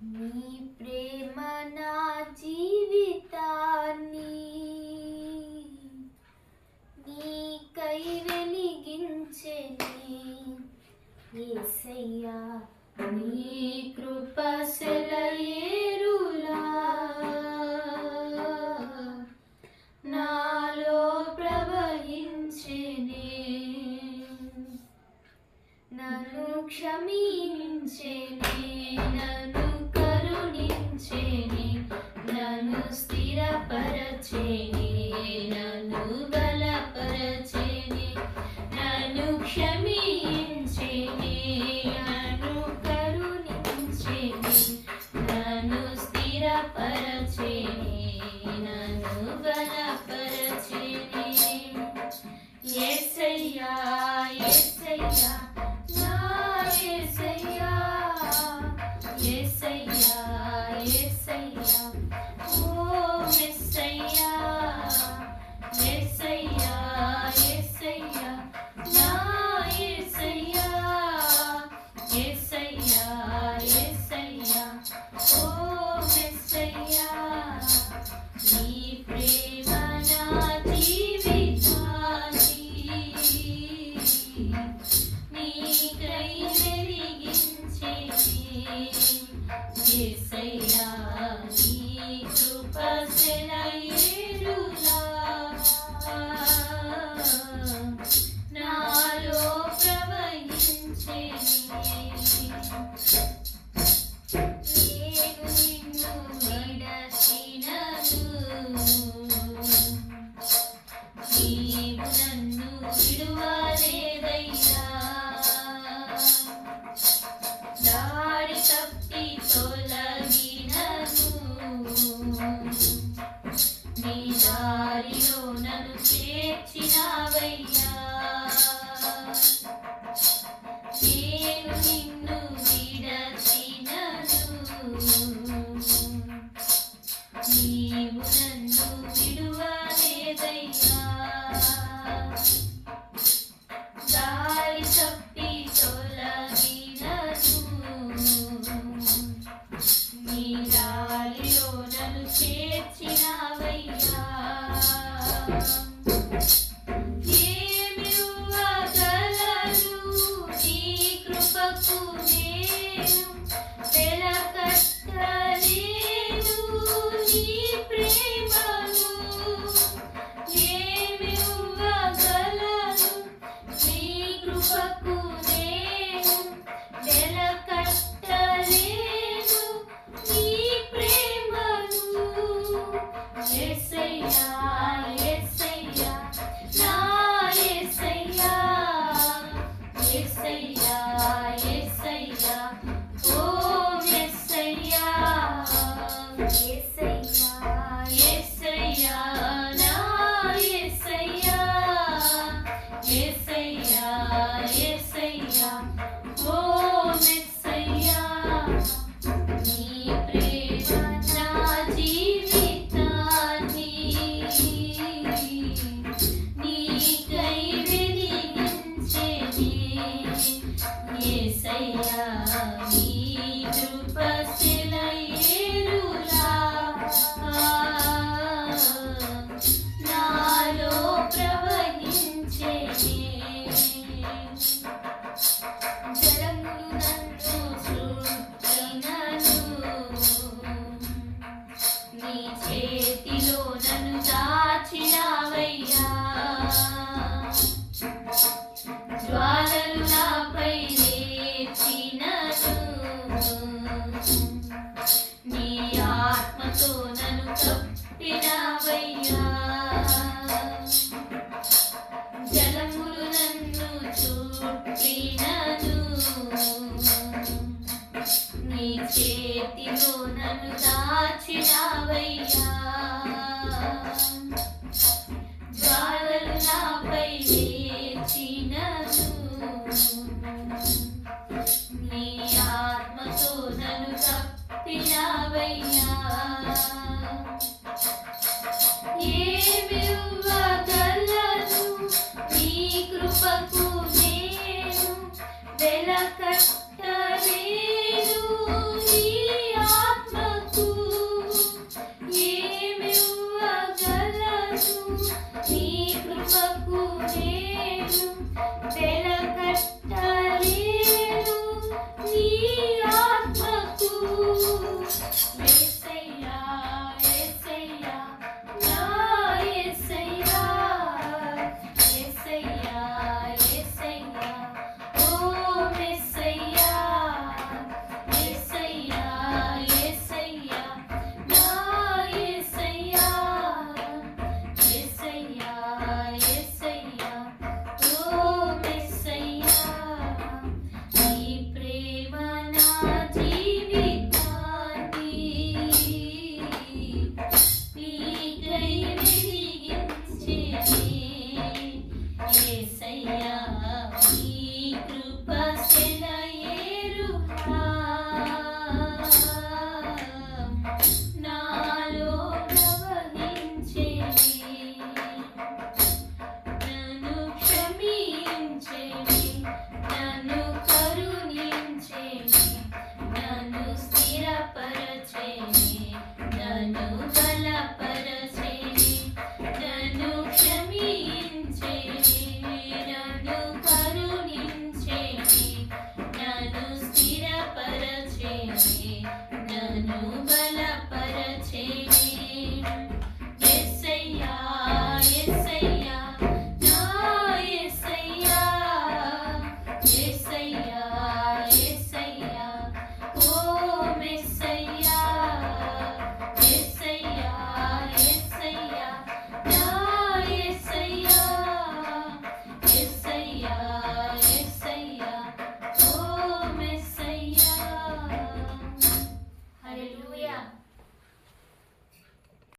నీ ప్రేమ నా జీవితాన్ని నీకై వెలిగించెనే యేసయ్యా. నీ కృప సెలయేరులా నాలో ప్రవహించెనే, నన్ను క్షమించెనే, నన్ను కరుణించెనే, నన్ను స్థిరపరచెనే, నన్ను బలపరచెనే, నన్ను క్షమించెనే, నన్ను కరుణించెనే, నన్ను స్థిరపరచెనే, నన్ను బలపరచెనే. యేసయ్యా యేసయ్యా నా యేసయ్యా, యేసయ్యా యేసయ్యా ఓ యేసయ్యా, యేసయ్యా యేసయ్యా నా యేసయ్యా, యేసయ్యా యేసయ్యా ఓ యేసయ్యా. నీ ప్రేమ నా జీవితాన్ని నీకై వెలిగించెనే యేసయ్యా. నీ కృప సెలయేరులా నాలో ప్రవహించెనే, నేను నిన్ను విడచినను, నీవు నన్ను విడువలేదయ్యా. దారి తప్పి తొలగినను, నీ దారిలో నన్ను చేర్చినావయ్యా. నేను నిన్ను విడచినను, నీవు నన్ను విడువలేదయ్యా. దారి తప్పి తొలగినను, నీ దారిలో నన్ను చేర్చినావయ్యా. ఏమివ్వగలను నీ కృపకు నేను, వెలకట్టలేను నీ ప్రేమను. ఏమివ్వగలను నీ కృపకు నేను, వెలకట్టలేను నీ ప్రేమను. యేసయ్యా యేసయ్యా నా యేసయ్యా, యేసయ్యా యేసయ్యా ఓ యేసయ్యా, యేసయ్యా యేసయ్యా నా యేసయ్యా, యేసయ్యా యేసయ్యా ఓ యేసయ్యా. నీ ప్రేమ నా జీవితాన్ని నీకై వెలిగించెనే యేసయ్యా. నీ కృప సెలయేరులా నాలో ప్రవహించెనే, జలములు నన్ను చుట్టినను, నీ చేతిలో నన్ను దాచినావయ్యా. జ్వాలలు నాపై లేచినను, నీ ఆత్మతో నన్ను కప్పినావయ్యా. జలములు నన్ను చుట్టినను, నీ చేతిలో నన్ను దాచినావయ్యా. జ్వాలలు నాపై లేచినను, నీ ఆత్మతో నన్ను కప్పినావయ్యా. ఏమివ్వగలను నీ కృపకు నేను, వెలకట్టలేను నీ నీ ఆత్మకు యేసయ్యా యేసయ్యా నా యేసయ్యా యేసయ్యా యేసయ్యా ఓ మెస్సయ్యా యేసయ్యా యేసయ్యా నా యేసయ్యా యేసయ్యా యేసయ్యా ఓ మెస్సయ్యా నీ ప్రేమ నా జీవితాన్ని నీకై వెలిగించెనే యేసయ్యా నీ కృప సెలయేరులా నాలో ప్రవహించెనే నన్ను క్షమించెనే నన్ను కరుణించెనే నన్ను స్థిరపరచెనే నన్ను బలపరచెనే నన్ను క్షమించెనే నన్ను కరుణించెనే నన్ను స్థిరపరచెనే నన్ను బలపరచెనే యేసయ్యా యేసయ్యా నా యేసయ్యా యేసయ్యా యేసయ్యా ఓ మెస్సయ్యా యేసయ్యా యేసయ్యా నా యేసయ్యా యేసయ్యా యేసయ్యా ఓ మెస్సయ్యా హల్లెలూయా